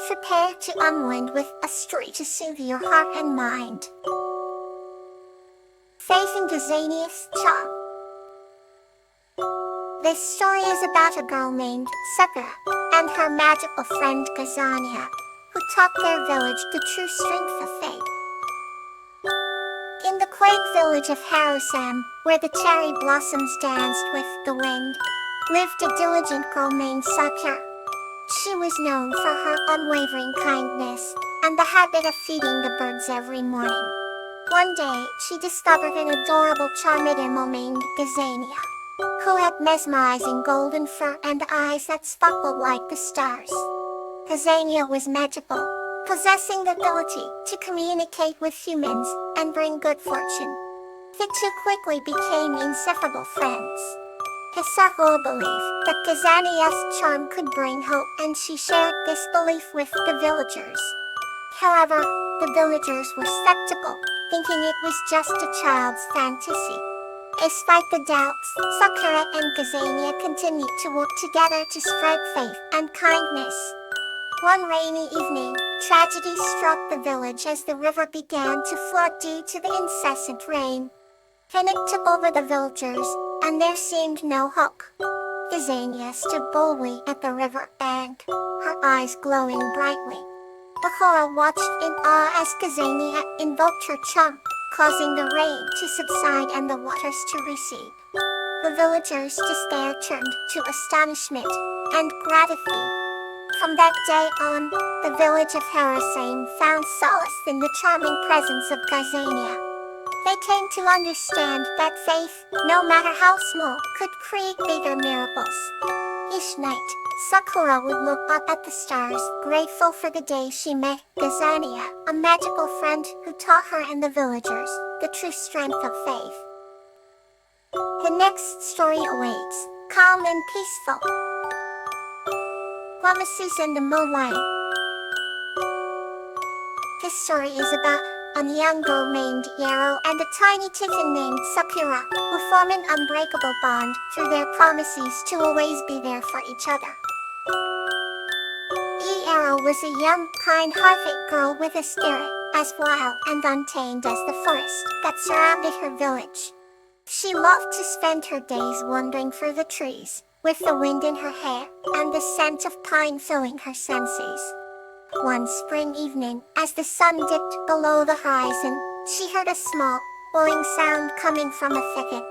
Prepare to unwind with a story to soothe your heart and mind. Faith in Gazania's Charm. This story is about a girl named Sakura and her magical friend Gazania, who taught their village the true strength of faith. In the quaint village of Harusam, where the cherry blossoms danced with the wind, lived a diligent girl named Sakura. She was known for her unwavering kindness and the habit of feeding the birds every morning. One day, she discovered an adorable charming animal named Gazania, who had mesmerizing golden fur and eyes that sparkled like the stars. Gazania was magical, possessing the ability to communicate with humans and bring good fortune. The two quickly became inseparable friends. Hisako believed that Gazania's charm could bring hope, and she shared this belief with the villagers. However, the villagers were skeptical, thinking it was just a child's fantasy. Despite the doubts, Sakura and Gazania continued to work together to spread faith and kindness. One rainy evening, tragedy struck the village as the river began to flood due to the incessant rain. Panic took over the villagers, and there seemed no hope. Gazania stood boldly at the river bank, her eyes glowing brightly. Sakura watched in awe as Gazania invoked her charm, causing the rain to subside and the waters to recede. The villagers' despair turned to astonishment and gratitude. From that day on, the village of Harusame found solace in the charming presence of Gazania. They came to understand that faith, no matter how small, could create bigger miracles. Each night, Sakura would look up at the stars, grateful for the day she met Gazania, a magical friend who taught her and the villagers the true strength of faith. The next story awaits, calm and peaceful. Promises in the Moonlight. This story is about a young girl named Yaro and a tiny kitten named Sakura, who form an unbreakable bond through their promises to always be there for each other. Yaro was a young, kind-hearted girl with a spirit as wild and untamed as the forest that surrounded her village. She loved to spend her days wandering through the trees, with the wind in her hair and the scent of pine filling her senses. One spring evening, as the sun dipped below the horizon, she heard a small, blowing sound coming from a thicket.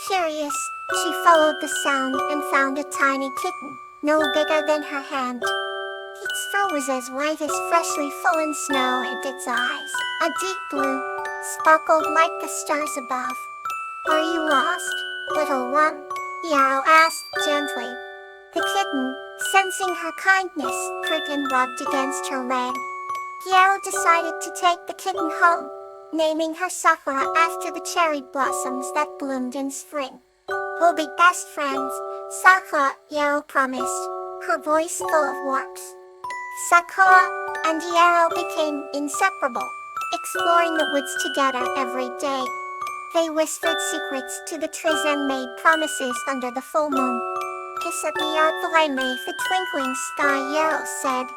Curious, she followed the sound and found a tiny kitten, no bigger than her hand. Its fur was as white as freshly fallen snow, and its eyes, a deep blue, sparkled like the stars above. "Are you lost, little one?" Yaro asked gently. The kitten, sensing her kindness, purred and rubbed against her leg. Yaro decided to take the kitten home, naming her Sakura after the cherry blossoms that bloomed in spring. "We'll be best friends," Sakura, Yaro promised, her voice full of warmth. Sakura and Yaro became inseparable, exploring the woods together every day. They whispered secrets to the trees and made promises under the full moon. "Kiss at the earth beneath the twinkling sky," Yaro said.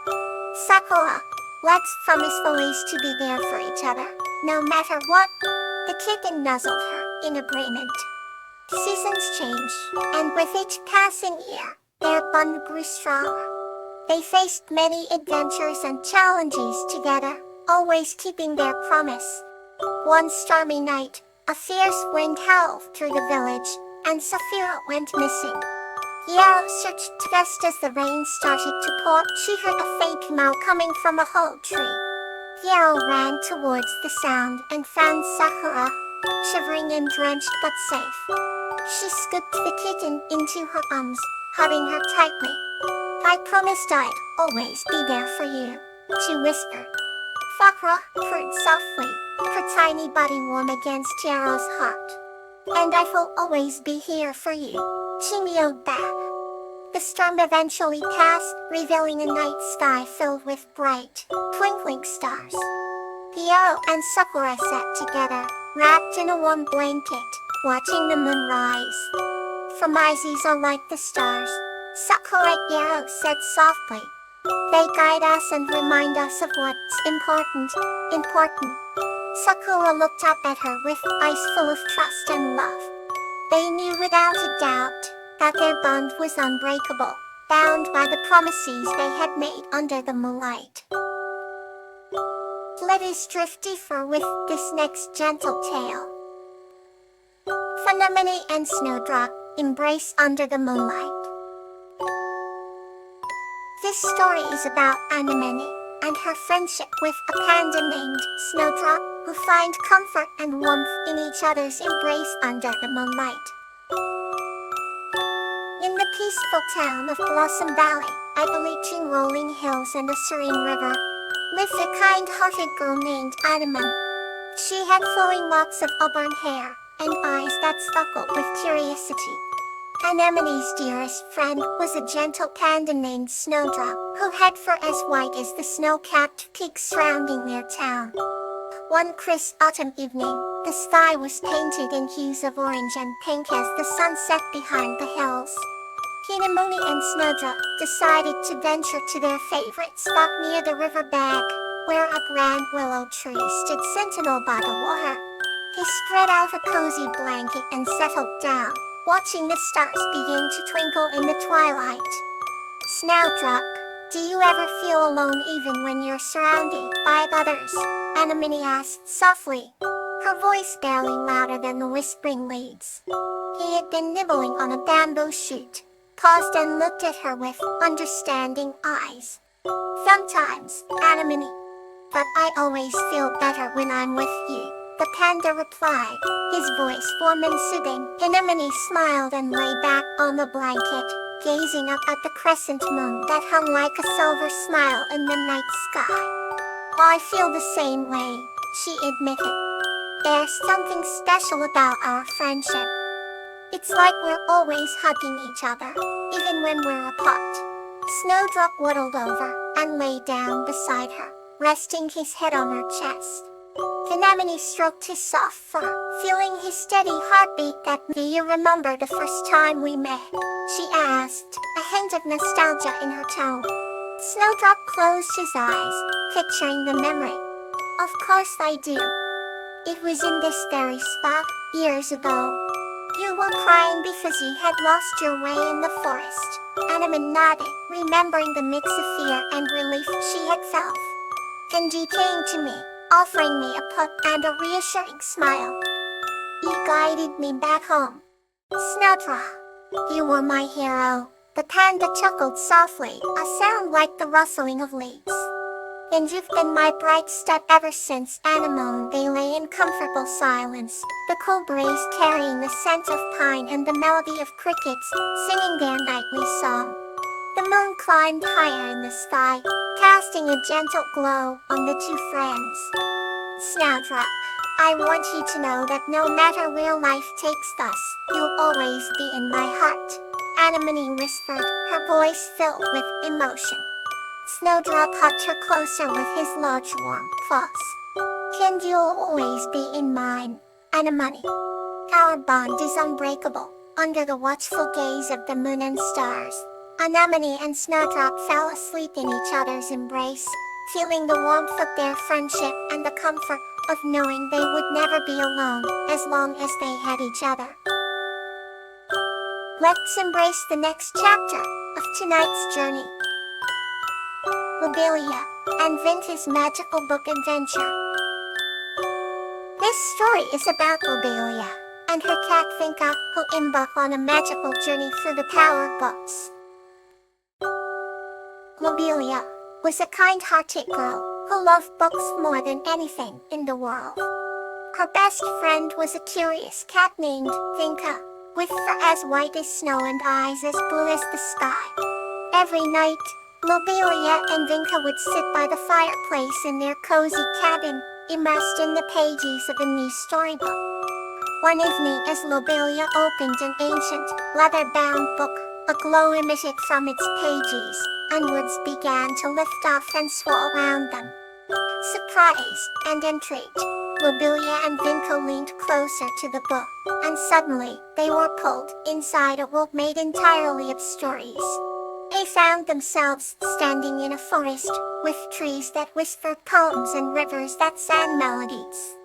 "Sakura, let's promise always to be there for each other, no matter what." The kitten nuzzled her in agreement. Seasons changed, and with each passing year, their bond grew stronger. They faced many adventures and challenges together, always keeping their promise. One stormy night, a fierce wind howled through the village, and Sakura went missing. Yaro searched just as the rain started to pour. She heard a faint meow coming from a hollow tree. Yaro ran towards the sound and found Sakura, shivering and drenched but safe. She scooped the kitten into her arms, hugging her tightly. "I promised I'd always be there for you," she whispered. Sakura purred softly, her tiny body warm against Yaro's heart. "And I will always be here for you," she meowed back. The storm eventually passed, revealing a night sky filled with bright, twinkling stars. Yaro and Sakura sat together, wrapped in a warm blanket, watching the moon rise. "From eyes are like the stars," Sakura Yaro said softly. They guide us and remind us of what's important. Sakura looked up at her with eyes full of trust and love. They knew without a doubt that their bond was unbreakable, bound by the promises they had made under the moonlight. Let us drift deeper with this next gentle tale. Anemone and Snowdrop embrace under the moonlight. This story is about Anemone and her friendship with a panda named Snowdrop, who find comfort and warmth in each other's embrace under the moonlight. In the peaceful town of Blossom Valley, overlooking rolling hills and a serene river, lived a kind-hearted girl named Anemone. She had flowing locks of auburn hair and eyes that sparkled with curiosity. Anemone's dearest friend was a gentle panda named Snowdrop, who had fur as white as the snow-capped peaks surrounding their town. One crisp autumn evening, the sky was painted in hues of orange and pink as the sun set behind the hills. Anemone and Snowdrop decided to venture to their favorite spot near the river bank, where a grand willow tree stood sentinel by the water. He spread out a cozy blanket and settled down, watching the stars begin to twinkle in the twilight. Snowdrop, do you ever feel alone even when you're surrounded by others? Anemone asked softly, her voice barely louder than the whispering leaves. He had been nibbling on a bamboo shoot, paused and looked at her with understanding eyes. Sometimes, Anemone, but I always feel better when I'm with you, the panda replied, his voice warm and soothing. Anemone smiled and lay back on the blanket, gazing up at the crescent moon that hung like a silver smile in the night sky. I feel the same way, she admitted. There's something special about our friendship. It's like we're always hugging each other, even when we're apart. Snowdrop waddled over and lay down beside her, resting his head on her chest. Anemone stroked his soft fur, feeling his steady heartbeat. Do you remember the first time we met? She asked, a hint of nostalgia in her tone. Snowdrop closed his eyes, picturing the memory. Of course I do. It was in this very spot, years ago. You were crying because you had lost your way in the forest. Anemone nodded, remembering the mix of fear and relief she had felt. And you came to me, offering me a pup and a reassuring smile. You guided me back home. Snowdrop, you were my hero. The panda chuckled softly, a sound like the rustling of leaves. And you've been my bright star ever since. Anemone. They lay in comfortable silence, the cool breeze carrying the scent of pine and the melody of crickets, singing their nightly song. The moon climbed higher in the sky, casting a gentle glow on the two friends. Snowdrop, I want you to know that no matter where life takes us, you'll always be in my heart. Anemone whispered, her voice filled with emotion. Snowdrop hugged her closer with his large warm paws. And you'll always be in mine, Anemone. Our bond is unbreakable. Under the watchful gaze of the moon and stars, Anemone and Snowdrop fell asleep in each other's embrace, feeling the warmth of their friendship and the comfort of knowing they would never be alone as long as they had each other. Let's embrace the next chapter of tonight's journey. Lobelia and Vinka's Magical Book Adventure. This story is about Lobelia and her cat Vinka, who embark on a magical journey through the power of books. Lobelia was a kind-hearted girl who loved books more than anything in the world. Her best friend was a curious cat named Vinka, with fur as white as snow and eyes as blue as the sky. Every night, Lobelia and Vinka would sit by the fireplace in their cozy cabin, immersed in the pages of a new storybook. One evening, as Lobelia opened an ancient, leather-bound book, a glow emitted from its pages, and words began to lift off and swirl around them. Surprised and intrigued, Lobelia and Vinka leaned closer to the book, and suddenly, they were pulled inside a world made entirely of stories. They found themselves standing in a forest, with trees that whispered poems and rivers that sang melodies.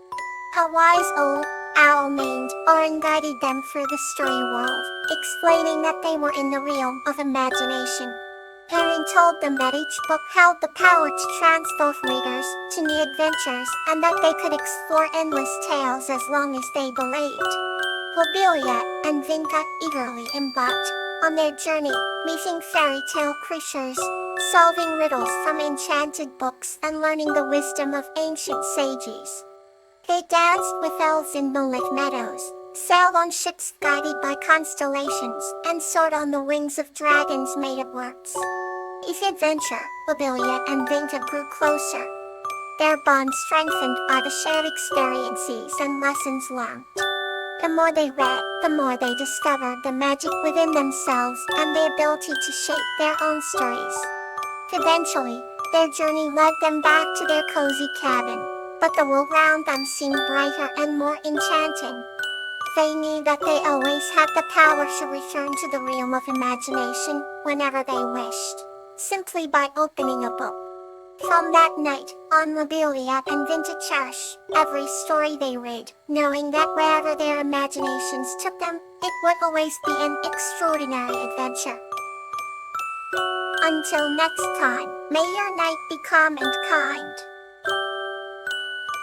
A wise old owl named Orin guided them through the story world, explaining that they were in the realm of imagination. Orin told them that each book held the power to transport readers to new adventures and that they could explore endless tales as long as they believed. Lobelia and Vinka eagerly embarked on their journey, meeting fairy tale creatures, solving riddles from enchanted books and learning the wisdom of ancient sages. They danced with elves in moonlit meadows, sailed on ships guided by constellations, and soared on the wings of dragons made of words. Each adventure, Lobelia and Vinka grew closer. Their bond strengthened by the shared experiences and lessons learned. The more they read, the more they discovered the magic within themselves and the ability to shape their own stories. Eventually, their journey led them back to their cozy cabin, but the world around them seemed brighter and more enchanting. They knew that they always had the power to return to the realm of imagination whenever they wished, simply by opening a book. From that night on, Lobelia and Vinta cherish every story they read, knowing that wherever their imaginations took them, it would always be an extraordinary adventure. Until next time, may your night be calm and kind.